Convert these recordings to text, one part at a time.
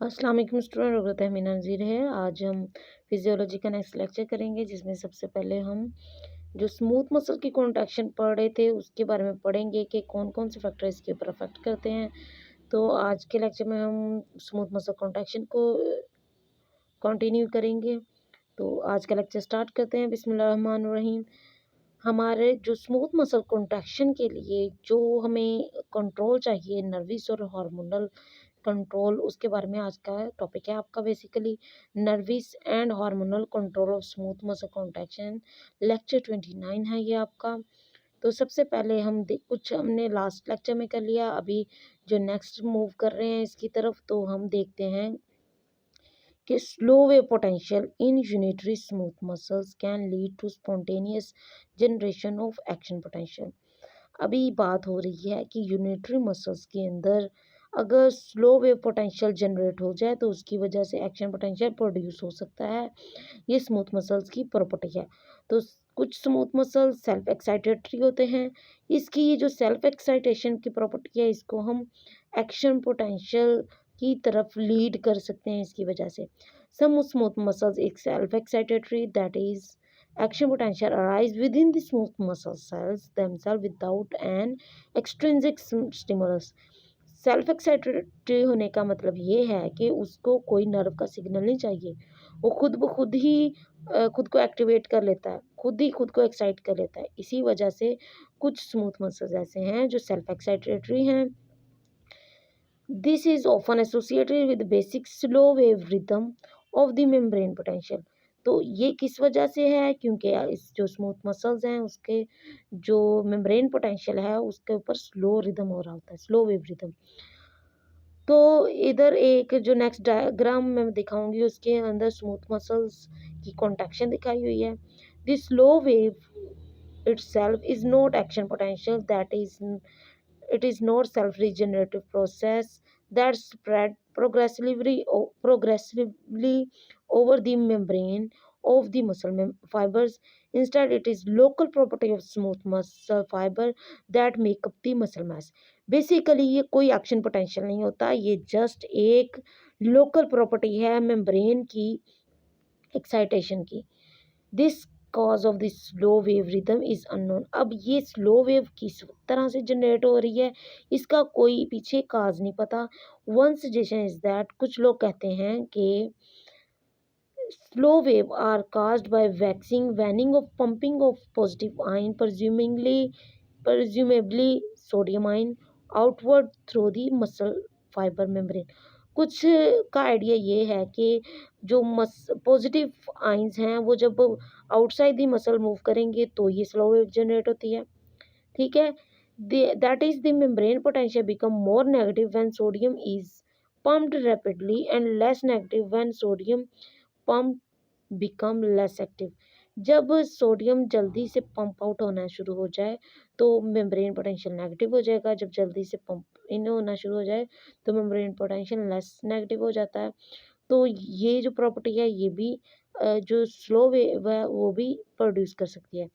अस्सलाम वालेकुम स्टूडेंट, रुग़बत तहमीना नज़ीर है। आज हम फिजियोलॉजी का नेक्स्ट लेक्चर करेंगे, जिसमें सबसे पहले हम जो स्मूथ मसल की कॉन्ट्रैक्शन पढ़ रहे थे उसके बारे में पढ़ेंगे कि कौन कौन से फैक्टर इसके ऊपर अफेक्ट करते हैं। तो आज के लेक्चर में हम स्मूथ मसल कॉन्ट्रैक्शन को कंटिन्यू करेंगे। तो आज का लेक्चर स्टार्ट करते हैं। बिस्मिल्लाहिर्रहमानिर्रहीम। हमारे जो स्मूथ मसल कॉन्ट्रैक्शन के लिए जो हमें कंट्रोल चाहिए, नर्वस और हार्मोनल कंट्रोल, उसके बारे में आज का टॉपिक है आपका। Basically nervous and hormonal control of smooth muscle contraction, lecture 29 है ये आपका। तो सबसे पहले हम कुछ हमने लास्ट लेक्चर में कर लिया, अभी जो नेक्स्ट मूव कर रहे हैं इसकी तरफ, तो हम देखते हैं कि slow wave potential in unitary smooth muscles can lead to spontaneous generation of action potential. अभी बात हो रही है कि यूनिटरी मसल्स के अंदर अगर स्लो वेव पोटेंशियल जनरेट हो जाए तो उसकी वजह से एक्शन पोटेंशियल प्रोड्यूस हो सकता है। ये स्मूथ मसल्स की प्रॉपर्टी है। तो कुछ स्मूथ मसल्स सेल्फ एक्साइटेटरी होते हैं। इसकी ये जो सेल्फ एक्साइटेशन की प्रॉपर्टी है, इसको हम एक्शन पोटेंशियल की तरफ लीड कर सकते हैं इसकी वजह से। सम स्मूथ मसल्स एक self excitatory, that is action potential arise within the smooth muscle cells themselves without an extrinsic stimulus। Self excitatory होने का मतलब ये है कि उसको कोई नर्व का सिग्नल नहीं चाहिए, वो खुद ब खुद ही खुद को एक्टिवेट कर लेता है, खुद ही खुद को एक्साइट कर लेता है। इसी वजह से कुछ स्मूथ मसल्स ऐसे हैं जो सेल्फ एक्साइटेटरी हैं। This is often associated with basic slow wave rhythm of the membrane potential. तो ये किस वजह से है? क्योंकि इस जो स्मूथ मसल्स हैं उसके जो मेम्ब्रेन पोटेंशियल है उसके ऊपर स्लो रिदम हो रहा होता है, स्लो वेव रिदम। तो इधर एक जो नेक्स्ट डायग्राम मैं दिखाऊंगी उसके अंदर स्मूथ मसल्स की कॉन्ट्रैक्शन दिखाई हुई है। This slow wave itself is not action potential, that is it is not self regenerative process that spread progressively over the membrane of the muscle fibers. Instead it is local property of smooth muscle fiber that make up the muscle mass। Basically ये कोई action potential नहीं होता, ये just एक local property है membrane की excitation की। This cause of this slow wave rhythm is unknown. अब ये स्लो वेव किस तरह से जनरेट हो रही है इसका कोई पीछे काज नहीं पता। वन सजेशन इज दैट, कुछ लोग कहते हैं कि slow wave are caused by waxing waning of pumping of positive ion, presumably sodium ion, outward through the muscle fiber membrane। कुछ का आइडिया ये है कि जो पॉजिटिव आइंस हैं वो जब आउटसाइड दी मसल मूव करेंगे तो ये स्लो वेव जनरेट होती है। ठीक है, that is the membrane potential become more negative when sodium is pumped rapidly and less negative when sodium pump become less active। जब सोडियम जल्दी से पंप आउट होना शुरू हो जाए तो मेम्ब्रेन पोटेंशियल नेगेटिव हो जाएगा, जब जल्दी से पंप इन होना शुरू हो जाए तो मेम्ब्रेन पोटेंशियल लेस नेगेटिव हो जाता है। तो ये जो प्रॉपर्टी है ये भी जो स्लो वेव है वो भी प्रोड्यूस कर सकती है।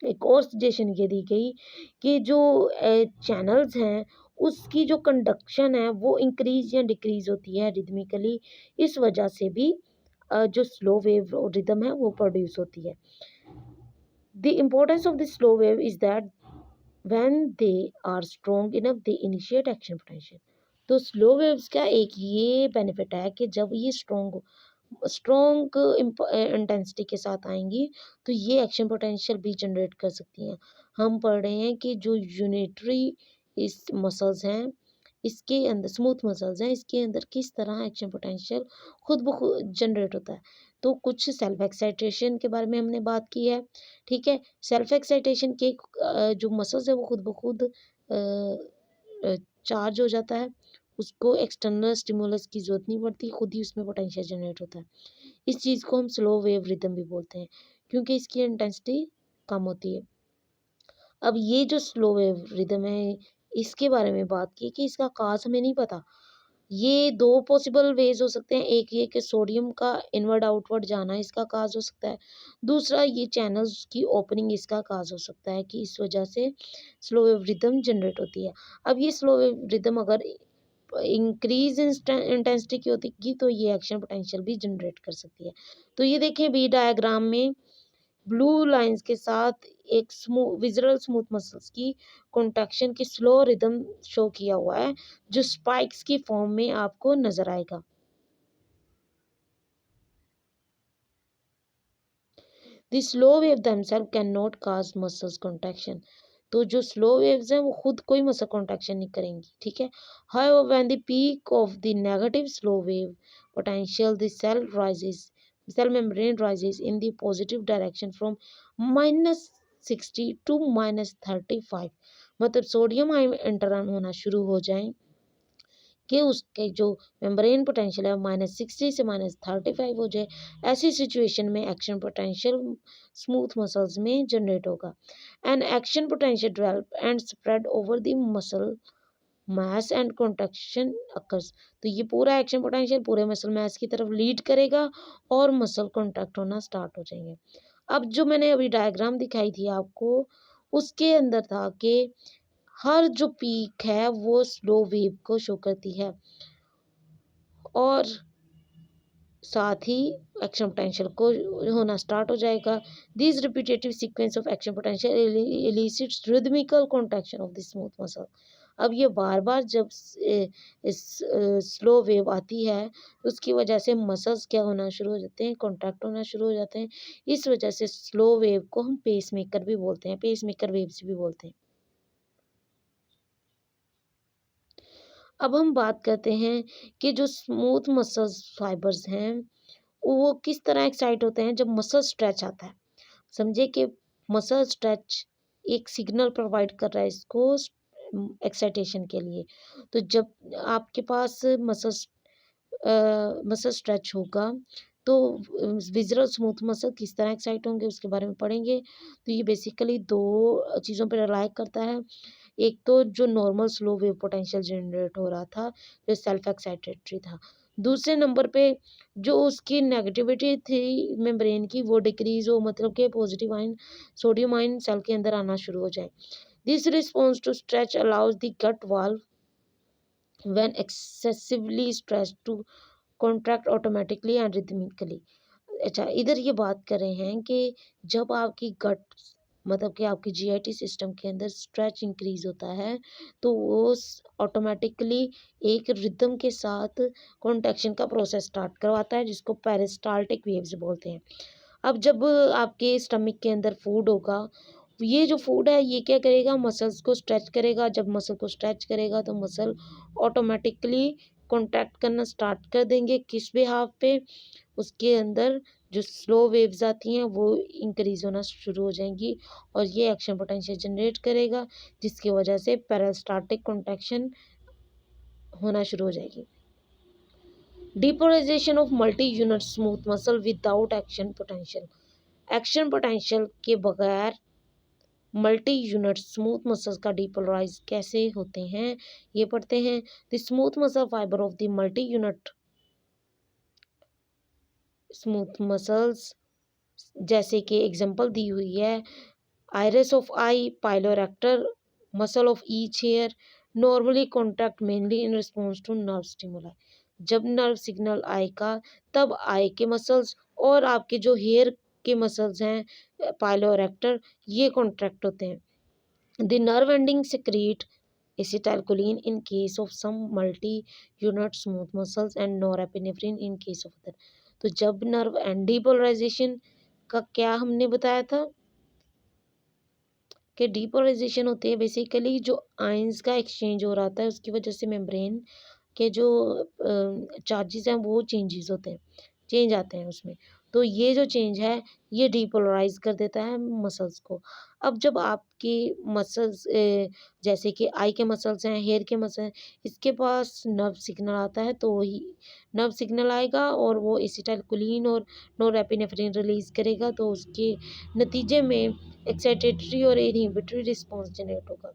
एक और सजेशन ये दी गई कि जो चैनल्स हैं उसकी जो कंडक्शन है वो इंक्रीज या डिक्रीज होती है रिदमिकली, इस वजह से भी जो स्लो वेव रिदम है वो प्रोड्यूस होती है। The importance of the slow wave is that when they are strong enough they initiate action potential. तो स्लो वेव्स का एक ये बेनिफिट है कि जब ये स्ट्रॉन्ग इंटेंसिटी के साथ आएंगी तो ये एक्शन पोटेंशियल भी जनरेट कर सकती हैं। हम पढ़ रहे हैं कि जो यूनिटरी इस मसल्स हैं इसके अंदर स्मूथ मसल्स हैं, इसके अंदर किस तरह एक्शन पोटेंशियल खुद ब खुद जनरेट होता है। तो कुछ सेल्फ एक्साइटेशन के बारे में हमने बात की है। ठीक है, सेल्फ एक्साइटेशन के जो मसल्स है वो खुद ब खुद चार्ज हो जाता है, उसको एक्सटर्नल स्टिमुलस की ज़रूरत नहीं पड़ती, खुद ही उसमें पोटेंशियल जनरेट होता है। इस चीज़ को हम स्लो वेव रिदम भी बोलते हैं क्योंकि इसकी इंटेंसिटी कम होती है। अब ये जो स्लो वेव रिदम है इसके बारे में बात की कि इसका काज हमें नहीं पता। ये दो पॉसिबल वेज हो सकते हैं, एक ये कि सोडियम का इनवर्ड आउटवर्ड जाना इसका काज हो सकता है, दूसरा ये चैनल्स की ओपनिंग इसका काज हो सकता है कि इस वजह से स्लो वेव रिदम जनरेट होती है। अब ये स्लो वेव रिदम अगर इंक्रीज इंटेंसिटी की होती तो ये एक्शन पोटेंशियल भी जनरेट कर सकती है। तो ये देखें बी डायग्राम में ब्लू लाइंस के साथ एक विजुअल स्मूथ मसल्स की कॉन्ट्रैक्शन की स्लो रिदम शो किया हुआ है जो स्पाइक्स की फॉर्म में आपको नजर आएगा। The slow wave themselves can not cause muscles contraction. तो जो स्लो वेव्स हैं वो खुद कोई मसल कॉन्ट्रैक्शन नहीं करेंगी, ठीक है। How when the peak of the negative slow wave potential the cell membrane rises in the positive direction from -60 to -35। मतलब सोडियम आयन एंटर होना शुरू हो जाए कि उसके जो मेम्ब्रेन पोटेंशियल है -60 से -35 हो जाए। ऐसी सिचुएशन में एक्शन पोटेंशियल स्मूथ मसल्स में जनरेट होगा। And action potential develop and spread over the muscle mass and contraction occurs. तो ये पूरा एक्शन पोटेंशियल पूरे मसल मास की तरफ लीड करेगा और मसल कॉन्ट्रैक्ट होना स्टार्ट हो जाएंगे। अब जो मैंने अभी डायग्राम दिखाई थी आपको उसके अंदर था कि हर जो पीक है वो स्लो वेव को शो करती है और साथ ही एक्शन पोटेंशियल को होना स्टार्ट हो जाएगा। This repetitive sequence of action potential एलिसिट्स rhythmical contraction of the smooth muscle. अब ये बार बार जब इस स्लो वेव आती है उसकी वजह से मसल्स क्या होना शुरू हो जाते हैं, कॉन्ट्रैक्ट होना शुरू हो जाते हैं। इस वजह से स्लो वेव को हम पेस मेकर भी बोलते हैं, पेस मेकर वेव्स भी बोलते हैं। अब हम बात करते हैं कि जो स्मूथ मसल्स फाइबर्स हैं वो किस तरह एक्साइट होते हैं जब मसल स्ट्रेच आता है। समझे कि मसल स्ट्रेच एक सिग्नल प्रोवाइड कर रहा है इसको एक्साइटेशन के लिए। तो जब आपके पास मसल स्ट्रेच होगा तो विज़ुअल स्मूथ मसल किस तरह एक्साइट होंगे उसके बारे में पढ़ेंगे। तो ये बेसिकली दो चीज़ों पर रिलाई करता है। एक तो जो normal slow wave potential generate हो रहा था जो सेल्फ एक्साइटेटरी था। दूसरे नंबर पे जो उसकी नेगेटिविटी थी मेम्ब्रेन की वो डिक्रीज हो, मतलब कि positive ion sodium ion cell के अंदर आना शुरू हो जाए। This response to stretch allows the gut valve when excessively stretch to contract automatically and rhythmically. अच्छा, इधर ये बात कर रहे हैं कि जब आपकी गट मतलब कि आपकी जीआईटी सिस्टम के अंदर स्ट्रेच इंक्रीज होता है तो वो ऑटोमेटिकली एक रिदम के साथ कॉन्ट्रैक्शन का प्रोसेस स्टार्ट करवाता है जिसको पेरिस्टाल्टिक वेव्स बोलते हैं। अब जब आपके स्टमक के अंदर फूड होगा, ये जो फूड है ये क्या करेगा, मसल्स को स्ट्रेच करेगा। जब मसल को स्ट्रेच करेगा तो मसल ऑटोमेटिकली कॉन्ट्रैक्ट करना स्टार्ट कर देंगे। किस बिहाफ पे, उसके अंदर जो स्लो वेव्स आती हैं वो इंक्रीज होना शुरू हो जाएंगी और ये एक्शन पोटेंशियल जनरेट करेगा जिसकी वजह से पेरिस्टाल्टिक कॉन्ट्रैक्शन होना शुरू हो जाएगी। Depolarisation of multi unit smooth muscle without action potential. Action potential के बगैर मल्टी यूनिट स्मूथ मसल्स का डिपोलराइज कैसे होते हैं ये पढ़ते हैं। The smooth muscle fibre of the multi unit smooth muscles जैसे कि एग्जांपल दी हुई है, iris of eye, pilorector muscle of each hair normally contract mainly in response to nerve stimuli। जब नर्व सिग्नल आएगा तब आई के मसल्स और आपके जो हेयर के मसल्स हैं पाइलोरेक्टर ये कॉन्ट्रैक्ट होते हैं। The nerve ending secrete acetylcholine in case of some multi unit smooth muscles and norepinephrine in case of other। तो जब नर्व एंड डीपोलराइजेशन का क्या हमने बताया था कि डीपोलराइजेशन होती है बेसिकली जो आयंस का एक्सचेंज हो रहा है उसकी वजह से मेम्ब्रेन के जो चार्जेस हैं वो चेंजेस होते हैं, चेंज आते हैं उसमें। तो ये जो चेंज है ये डीपोलराइज कर देता है मसल्स को। अब जब आपकी मसल्स जैसे कि आई के मसल्स हैं, हेयर के मसल हैं, इसके पास नर्व सिग्नल आता है तो वही नर्व सिग्नल आएगा और वो एसिटाइलकोलिन और नोरेपिनेफ्रिन रिलीज करेगा तो उसके नतीजे में एक्साइटेटरी और इनहिबिटरी रिस्पॉन्स जनरेट होगा।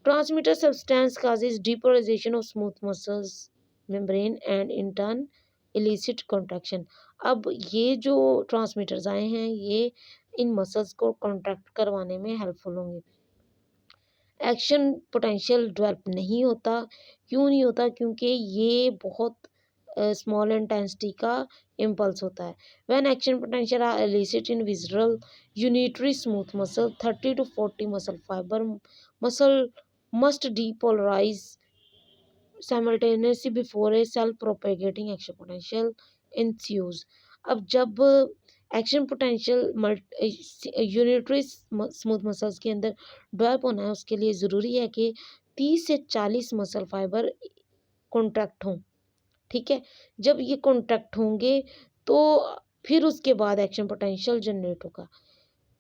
Transmitter substance causes depolarization of smooth muscles membrane and in turn elicit contraction। अब ये जो ट्रांसमीटर्स आए हैं ये इन मसल्स को कॉन्ट्रैक्ट करवाने में हेल्पफुल होंगे। एक्शन पोटेंशियल डेवलप नहीं होता। क्यों नहीं होता? क्योंकि ये बहुत स्मॉल इंटेंसिटी का इम्पल्स होता है। When action potential are elicit in visual unitary smooth muscle 30 to 40 muscle fibre muscle must depolarise simultaneously before a self propagating action potential ensues। अब जब action potential unitary smooth muscles के अंदर develop होना है, उसके लिए ज़रूरी है कि 30 से 40 मसल फाइबर कॉन्ट्रैक्ट हों। ठीक है, जब ये कॉन्ट्रैक्ट होंगे तो फिर उसके बाद एक्शन पोटेंशियल जनरेट होगा।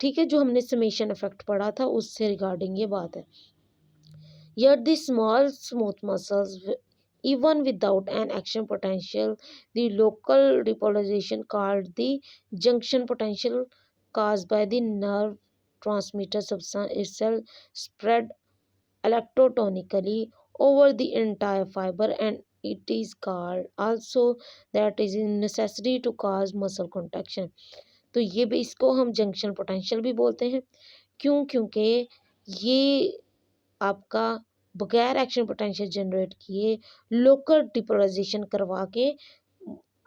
ठीक है, जो हमने समेशन इफेक्ट पढ़ा था उससे रिगार्डिंग ये बात है। Yet the small smooth muscles, even without an action potential, the local depolarization called the junction potential caused by the nerve transmitter substance itself spread electrotonically over the entire fiber, and it is called also that is a necessity to cause muscle contraction। तो ये भी इसको हम junction potential भी बोलते हैं। क्यों? क्योंकि ये आपका बगैर एक्शन पोटेंशियल जनरेट किए लोकल डिपोलराइजेशन करवा के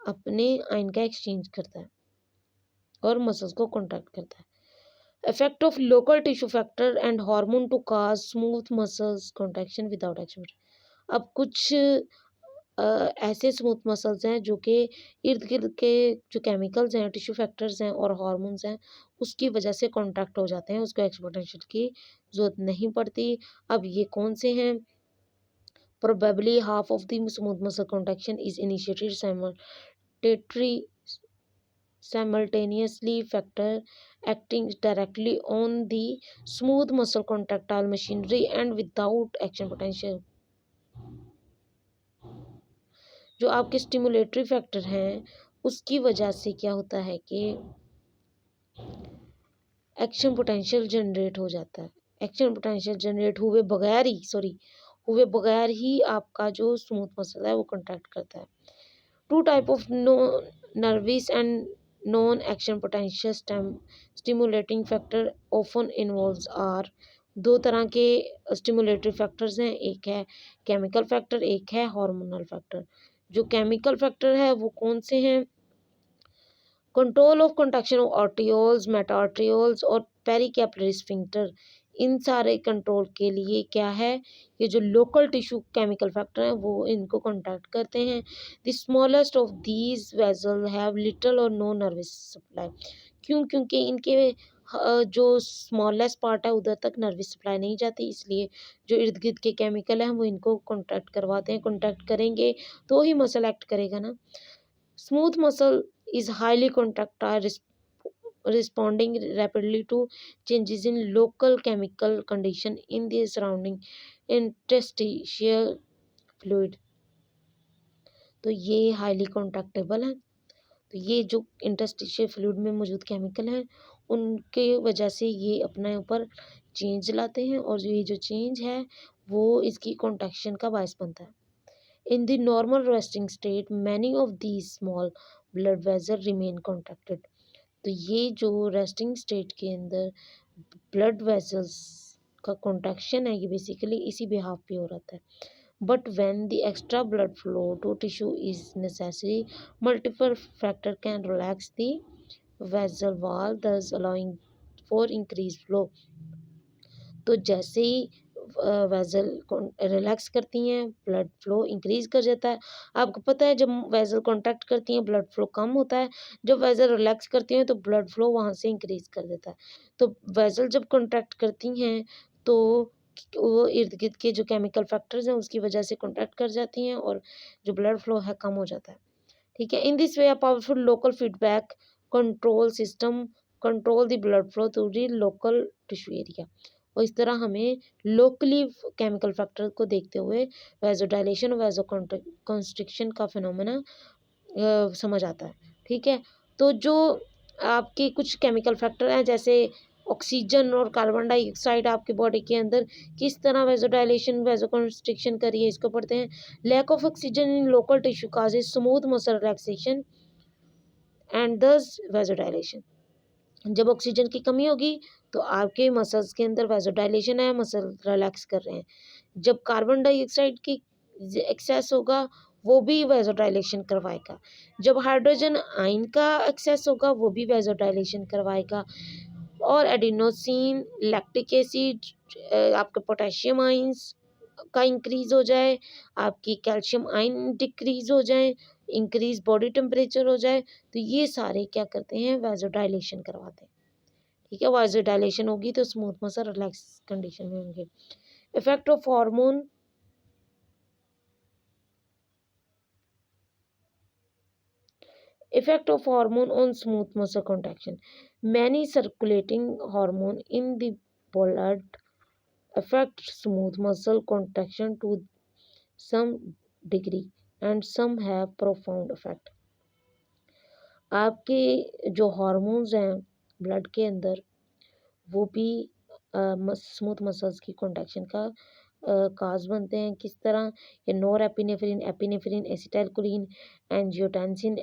अपने आयन का एक्सचेंज करता है और मसल्स को कॉन्ट्रैक्ट करता है। Effect of local tissue factor and hormone to cause smooth muscles contraction without action. अब कुछ ऐसे स्मूथ मसल्स हैं जो कि इर्द गिर्द के जो केमिकल्स हैं, टिश्यू फैक्टर्स हैं और हार्मोन्स हैं, उसकी वजह से कॉन्ट्रैक्ट हो जाते हैं, उसको एक्सपोटेंशियल की ज़रूरत नहीं पड़ती। अब ये कौन से हैं? Probably half of the smooth muscle contraction is initiated simultaneously factor acting directly on the smooth muscle contractile machinery and without action potential। जो आपके स्टिमुलेटरी फैक्टर हैं उसकी वजह से क्या होता है कि एक्शन पोटेंशियल जनरेट हो जाता है। एक्शन पोटेंशियल जनरेट हुए बगैर ही आपका जो स्मूथ मसल है वो कॉन्ट्रैक्ट करता है। Two type of nervous and non action potential stimulating factor often involves are. दो तरह के स्टिमुलेटरी फैक्टर्स हैं, एक है केमिकल फैक्टर, एक है हार्मोनल फैक्टर। जो केमिकल फैक्टर है वो कौन से हैं? Control of contraction of arterioles, meta arterioles और पेरिकैपिलरी स्फिंक्टर। इन सारे कंट्रोल के लिए क्या है? ये जो लोकल टिश्यू केमिकल फैक्टर हैं वो इनको कॉन्ट्रैक्ट करते हैं। The smallest of these vessel have little और नो नर्वस सप्लाई। क्यों? क्योंकि इनके जो स्मॉलेस्ट पार्ट है उधर तक नर्वस सप्लाई नहीं जाती, इसलिए जो इर्द गिर्द के केमिकल हैं वो इनको कॉन्ट्रैक्ट करवाते हैं। कॉन्ट्रैक्ट करेंगे तो ही मसल एक्ट करेगा ना। Smooth muscle is highly contractile, responding rapidly to changes in local chemical condition in the surrounding interstitial fluid। तो ये हाईली कॉन्ट्रैक्टेबल है। तो ये जो इंटरस्टिशियल फ्लूइड में मौजूद केमिकल हैं उनके वजह से ये अपने ऊपर चेंज लाते हैं और ये जो चेंज है वो इसकी कॉन्ट्रैक्शन का बायस बनता है। In the normal resting state, many of these small blood vessels remain contracted। तो ये जो रेस्टिंग स्टेट के अंदर ब्लड वेसल्स का कॉन्ट्रैक्शन है ये बेसिकली इसी बिहाफ पे हो रहा है। But when the extra blood flow to tissue is necessary, multiple factor can relax the vessel wall, thus allowing for increase flow. तो जैसे ही वेसल रिलैक्स करती हैं ब्लड फ्लो इंक्रीज कर जाता है। आपको पता है जब वेसल कॉन्ट्रैक्ट करती हैं ब्लड फ्लो कम होता है, जब वेसल रिलैक्स करती हैं तो ब्लड फ्लो वहाँ से इंक्रीज कर देता है। तो वेसल जब कॉन्ट्रैक्ट करती हैं तो वो इर्द गिर्द के जो केमिकल फैक्टर्स हैं उसकी वजह से कॉन्ट्रैक्ट कर जाती हैं और जो ब्लड फ्लो है कम हो जाता है। ठीक है, in this way a powerful local feedback control system control the blood flow through the local tissue area. और इस तरह हमें लोकली केमिकल फैक्टर को देखते हुए वेजोडाइलेशन और वेजो कॉन्स्ट्रिक्शन का फिनोमेना समझ आता है। ठीक है, तो जो आपके कुछ केमिकल फैक्टर हैं जैसे ऑक्सीजन और कार्बन डाइऑक्साइड आपकी बॉडी के अंदर किस तरह वेजोडाइलेशन वेजो कॉन्स्ट्रिक्शन करिए इसको पढ़ते हैं। Lack of oxygen in local tissue causes smooth muscle relaxation and thus vasodilation. जब ऑक्सीजन की कमी होगी तो आपके मसल्स के अंदर वासोडाइलेशन है, मसल रिलैक्स कर रहे हैं। जब कार्बन डाइऑक्साइड की एक्सेस होगा वो भी वासोडाइलेशन करवाएगा। जब हाइड्रोजन आयन का एक्सेस होगा वो भी वासोडाइलेशन करवाएगा। और एडिनोसिन, लैक्टिक एसिड, आपके पोटेशियम आयंस का इंक्रीज हो जाए, आपकी कैल्शियम आयन डिक्रीज हो जाए, इंक्रीज बॉडी टेम्परेचर हो जाए, तो ये सारे क्या करते हैं, वासोडाइलेशन करवाते हैं। ठीक है, वासोडाइलेशन होगी तो स्मूथ मसल रिलैक्स कंडीशन में होंगे। Effect of hormone, effect of hormone on smooth muscle contraction. Many circulating hormone in the blood affect smooth muscle contraction to some degree and some have profound effect. आपके जो hormones हैं blood के अंदर वो भी smooth muscles की contraction का काज बनते हैं। किस तरह? ये nor epinephrine, epinephrine, acetylcholine, angiotensin,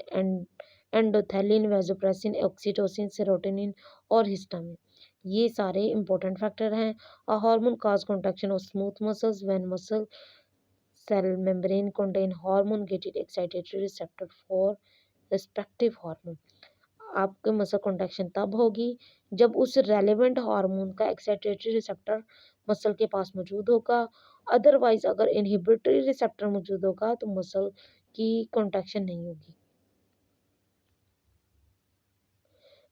endothelin, vasopressin, oxytocin, serotonin और हिस्टामिन, ये सारे इंपॉर्टेंट फैक्टर हैं। A hormone causes contraction of smooth muscles when muscle cell membrane contain hormone gated excitatory receptor for respective hormone. आपके muscle contraction तब होगी जब उस relevant hormone का एक्साइटेटरी रिसेप्टर मसल के पास मौजूद होगा। अदरवाइज अगर इनहिबिटरी रिसेप्टर मौजूद होगा तो मसल की कॉन्ट्रैक्शन नहीं होगी।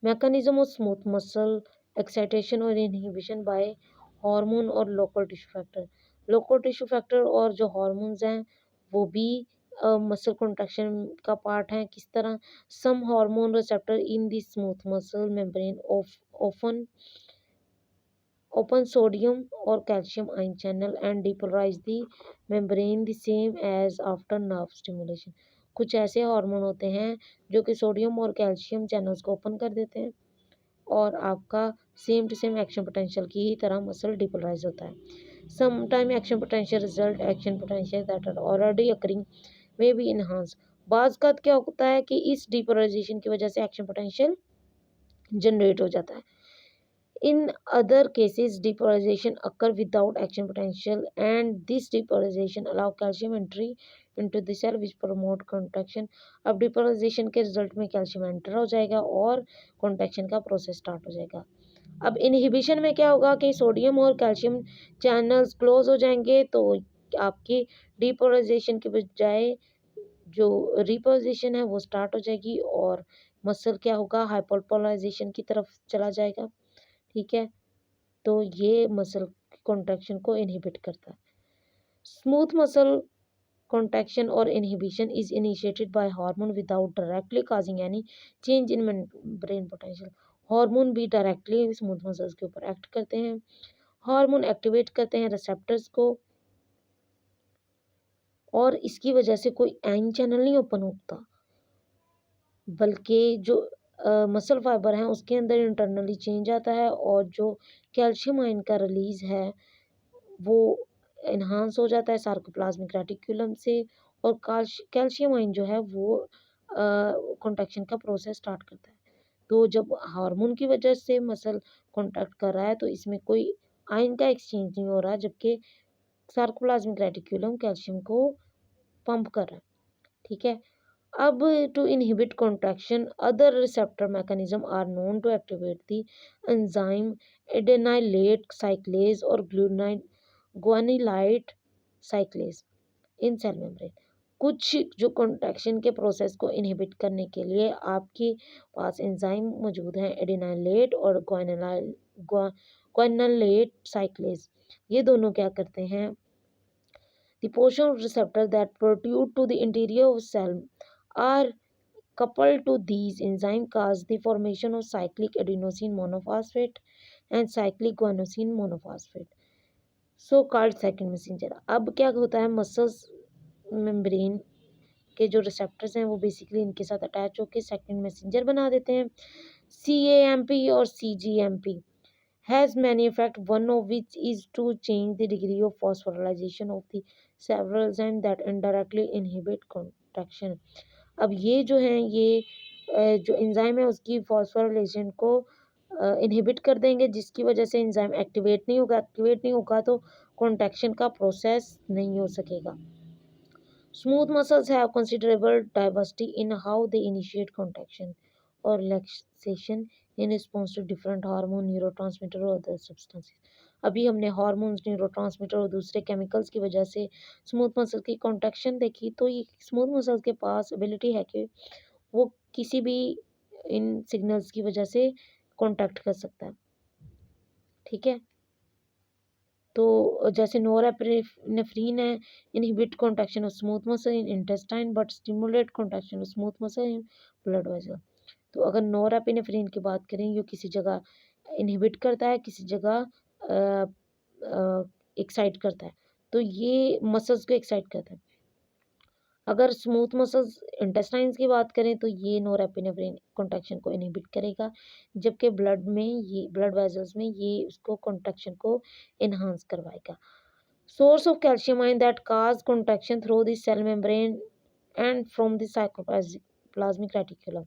Mechanism of smooth muscle excitation और इनहिबिशन बाय हार्मोन और local tissue factor. Local tissue factor और जो हार्मोन्स हैं वो भी मसल कॉन्ट्रैक्शन का पार्ट हैं। किस तरह? Some hormone receptor in the smooth muscle membrane of often open sodium or calcium ion channel and depolarize the membrane the same as after nerve stimulation. कुछ ऐसे हार्मोन होते हैं जो कि सोडियम और कैल्शियम चैनल्स को ओपन कर देते हैं और आपका same to same action potential की ही तरह मसल डिपोलराइज होता है। Some time action potential result action potential that are already occurring may be enhance. बाज़ का क्या होता है कि इस डिपोलराइजेशन की वजह से एक्शन पोटेंशियल जनरेट हो जाता है। In other cases, depolarization occur without action potential, and this depolarization allow calcium entry into the cell which promote contraction. अब depolarization के रिजल्ट में कैल्शियम एंटर हो जाएगा और कॉन्ट्रैक्शन का प्रोसेस स्टार्ट हो जाएगा। अब इनहिबिशन में क्या होगा कि सोडियम और कैल्शियम चैनल्स क्लोज हो जाएंगे तो आपकी डिपोलराइजेशन के बजाय जो रिपोलाइजेशन है वो स्टार्ट हो जाएगी और मसल क्या होगा, हाइपरपोलराइजेशन की तरफ चला जाएगा। ठीक है, तो ये मसल कॉन्ट्रैक्शन को इनहिबिट करता है। स्मूथ मसल कॉन्ट्रैक्शन और inhibition is initiated by hormone without directly causing any change in brain potential. Hormone भी डायरेक्टली स्मूथ मसल्स के ऊपर एक्ट करते हैं। हार्मोन एक्टिवेट करते हैं रिसेप्टर्स को और इसकी वजह से कोई आयन चैनल नहीं ओपन होता, बल्कि जो मसल फाइबर हैं उसके अंदर इंटरनली चेंज आता है और जो कैल्शियम आयन का रिलीज है वो इन्हांस हो जाता है सार्कोप्लाज्मिक रेटिकुलम से और कैल्शियम आयन जो है वो कॉन्ट्रैक्शन का प्रोसेस स्टार्ट करता है। तो जब हार्मोन की वजह से मसल कॉन्ट्रैक्ट कर रहा है तो इसमें कोई आयन का एक्सचेंज नहीं हो रहा, जबकि सार्कोप्लाज्मिक रेटिकुलम कैल्शियम को पंप कर रहा है। ठीक है, अब to inhibit contraction, other receptor mechanism are known to activate the enzyme adenylate cyclase or guanylate cyclase in cell membrane। कुछ जो कॉन्ट्रैक्शन के प्रोसेस को इनहिबिट करने के लिए आपके पास एंजाइम मौजूद हैं, एडेनाइलेट और ग्वानिलेट साइक्लेज। ये दोनों क्या करते हैं? The portion of receptor that protrude to the interior of cell are coupled to these enzymes cause the formation of cyclic adenosine monophosphate and cyclic guanosine monophosphate, so called second messenger। अब क्या होता है, muscles membrane के जो receptors हैं वो basically इनके साथ अटैच होकर सेकंड मैसेंजर बना देते हैं। CAMP और CGMP has many effects, one of which is to change the degree of phosphorylation of the several enzymes that indirectly inhibit contraction। अब ये जो है ये जो एंजाइम है उसकी फॉस्फोराइलेशन को इनहिबिट कर देंगे, जिसकी वजह से एंजाइम एक्टिवेट नहीं होगा तो कॉन्ट्रैक्शन का प्रोसेस नहीं हो सकेगा। Smooth muscles have considerable diversity in how they initiate contraction or relaxation in response to different hormone, neurotransmitter और other substances. अभी हमने हार्मोन्स, न्यूरोट्रांसमीटर और दूसरे केमिकल्स की वजह से स्मूथ मसल की कॉन्ट्रैक्शन देखी, तो ये स्मूथ मसल के पास एबिलिटी है कि वो किसी भी इन सिग्नल्स की वजह से कॉन्टैक्ट कर सकता है। ठीक है, तो जैसे नोरेपेनेफ्रीन है, inhibit contraction of smooth muscle in intestine but stimulate contraction of smooth muscle in blood vessel. तो अगर नोरेपेनेफ्रीन की बात करें, ये किसी जगह इनहिबिट करता है, किसी जगह एक्साइट करता है, तो ये मसल्स को एक्साइट करता है। अगर स्मूथ मसल्स इंटेस्टाइन्स की बात करें तो ये नोरेपेनेफ्रीन कॉन्ट्रैक्शन को इनहिबिट करेगा, जबकि ब्लड वेसल्स में ये उसको कॉन्ट्रैक्शन को इनहांस करवाएगा। Source of calcium ion that cause contraction through the cell membrane and from the cytoplasmic reticulum।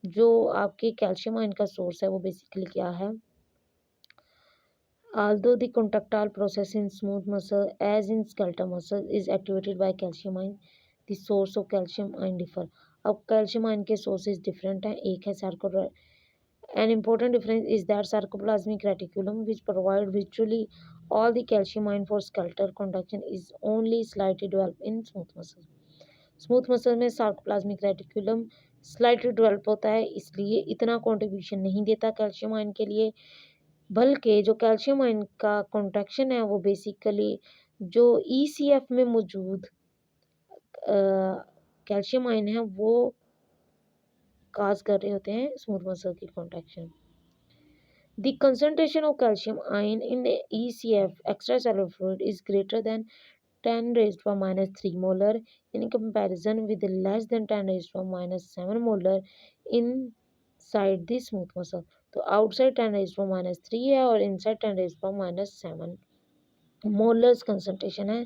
जो आपके कैल्शियम आयन का सोर्स है वो बेसिकली क्या है? Although the contractile process in smooth muscle as in skeletal muscle is activated by calcium ion, the source of calcium ion differ। अब calcium ion के sources different हैं। एक है Sarco An important difference is that sarcoplasmic reticulum, which provide virtually all the calcium ion for skeletal contraction, is only slightly developed in smooth muscle। Smooth muscle में sarcoplasmic reticulum slightly develop होता है, इसलिए इतना contribution नहीं देता calcium ion के लिए, बल्कि जो कैल्शियम आयन का कॉन्ट्रैक्शन है वो बेसिकली जो ईसीएफ में मौजूद कैल्शियम आयन है वो काज कर रहे होते हैं स्मूथ मसल की contraction. The concentration of calcium ion in the ECF extracellular fluid is greater than 10 raised to minus 3 molar in comparison with less than 10 raised to minus 7 molar inside the smooth muscle। तो outside 10 raised to minus 3 है और inside 10 raised to minus 7 molars concentration है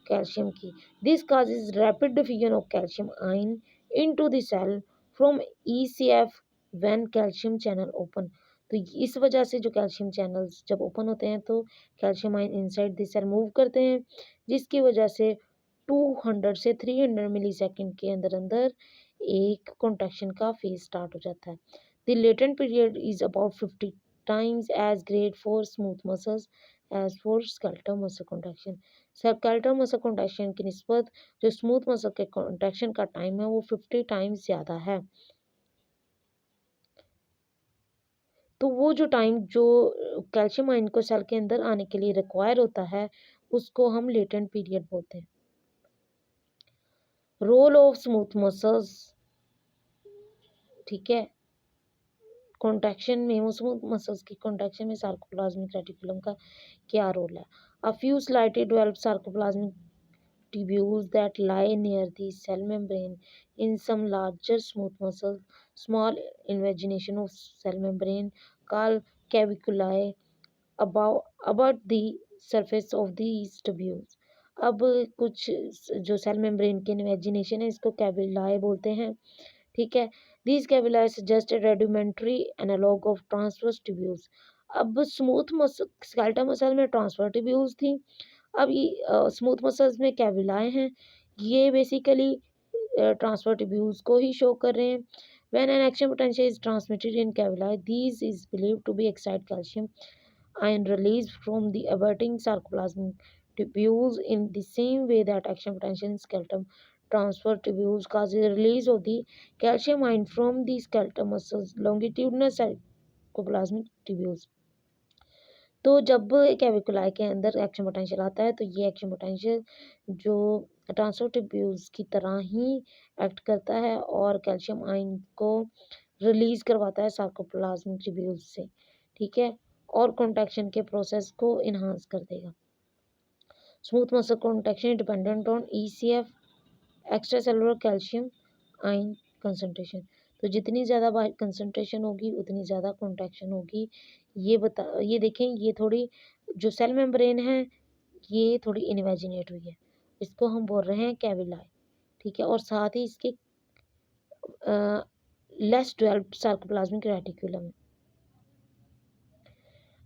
calcium की। This causes rapid diffusion of calcium ion into the cell from ECF when calcium channel open। तो इस वजह से जो कैल्शियम चैनल्स जब ओपन होते हैं तो calcium ion inside the cell move करते हैं, जिसकी वजह से 200 से 300 मिली सेकेंड के अंदर अंदर एक कॉन्ट्रैक्शन का फेज स्टार्ट हो जाता है। The latent period is about 50 times as great for smooth muscles as for skeletal muscle contraction। skeletal muscle contraction की निस्बत जो स्मूथ मसल के कॉन्ट्रैक्शन का टाइम है वो 50 टाइम्स ज़्यादा है। तो वो जो टाइम जो कैल्शियम आयन को सेल के अंदर आने के लिए रिक्वायर होता है उसको हम लेटेंट पीरियड बोलते हैं। रोल ऑफ स्मूथ मसल्स, ठीक है, कॉन्ट्रैक्शन में वो स्मूथ मसल्स की कॉन्ट्रैक्शन में सार्कोप्लाज्मिक रेटिकुलम का क्या रोल है? A few slightly developed sarcoplasmic tubules that lie near the cell membrane in some larger smooth muscles, small invagination of cell membrane called caviculi about the surface of these tubules। अब कुछ जो cell membrane की invagination है इसको कैविलाई बोलते हैं। ठीक है, these cavili suggest a rudimentary analog of transverse tubules। अब स्मूथ मसल स्केलेटल मसल में ट्रांसफर ट्यूब्यूल्स थी, अब ये स्मूथ मसल्स में कैविलाए हैं, ये बेसिकली ट्रांसफर ट्यूब्यूल्स को ही शो कर रहे हैं। When an action potential is transmitted in caveolae this is believed to be excite calcium ion released from the abutting sarcoplasmic tubules in the same way that action potential in skeletal transfer tubules causes release of the calcium ion from the skeletal muscles longitudinal sarcoplasmic tubules। तो जब कैविकुलाई के अंदर action potential आता है तो ये action potential जो transfer tubules की तरह ही एक्ट करता है और कैल्शियम आयन को रिलीज करवाता है सार्कोप्लाज्मिक ट्यूब्यूल्स से। ठीक है, और कॉन्ट्रैक्शन के प्रोसेस को इन्हांस कर देगा। Smooth muscle contraction dependent on ECF extra cellular calcium ion concentration. तो जितनी ज़्यादा कंसंट्रेशन होगी उतनी ज़्यादा कॉन्ट्रैक्शन होगी। ये देखें, ये थोड़ी जो सेल मेम्ब्रेन है ये थोड़ी इनवेजिनेट हुई है, इसको हम बोल रहे हैं कैविलाई। ठीक है, और साथ ही इसके लेस डेवलप्ड सार्कोप्लाज्मिक रेटिकुलम है।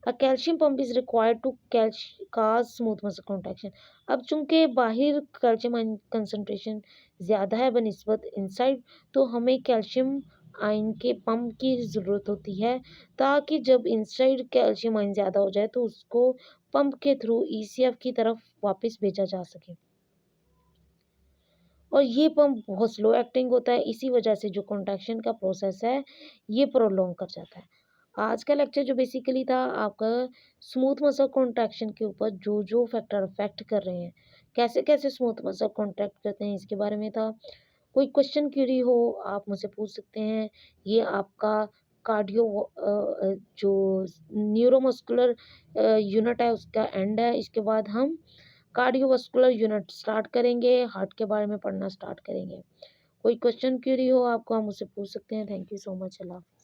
A calcium pump is required to cause smooth muscle contraction. अब चूँकि बाहिर कैल्शियम आयन कंसंट्रेशन ज़्यादा है बनिस्बत इनसाइड, तो हमें कैल्शियम आयन के पंप की ज़रूरत होती है, ताकि जब इनसाइड कैल्शियम आयन ज़्यादा हो जाए तो उसको पंप के थ्रू ईसीएफ की तरफ वापस भेजा जा सके। और ये पंप बहुत स्लो एक्टिंग होता है, इसी वजह से जो कॉन्ट्रैक्शन का प्रोसेस है, ये प्रोलॉन्ग कर जाता है। आज का लेक्चर जो बेसिकली था आपका स्मूथ मसल कॉन्ट्रैक्शन के ऊपर जो-जो फैक्टर अफ़ेक्ट कर रहे हैं, कैसे-कैसे स्मूथ मसल कॉन्ट्रैक्ट करते हैं, इसके बारे में था। कोई क्वेश्चन क्वेरी हो, आप मुझसे पूछ सकते हैं। ये आपका जो न्यूरोमस्कुलर यूनिट है, उसका एंड है। इसके बाद हम कार्डियोवास्कुलर यूनिट स्टार्ट करेंगे, हार्ट के बारे में पढ़ना स्टार्ट करेंगे। कोई क्वेश्चन क्वेरी हो आपको, आप मुझसे पूछ सकते हैं। Thank you so much. अल्लाह हाफ़िज़।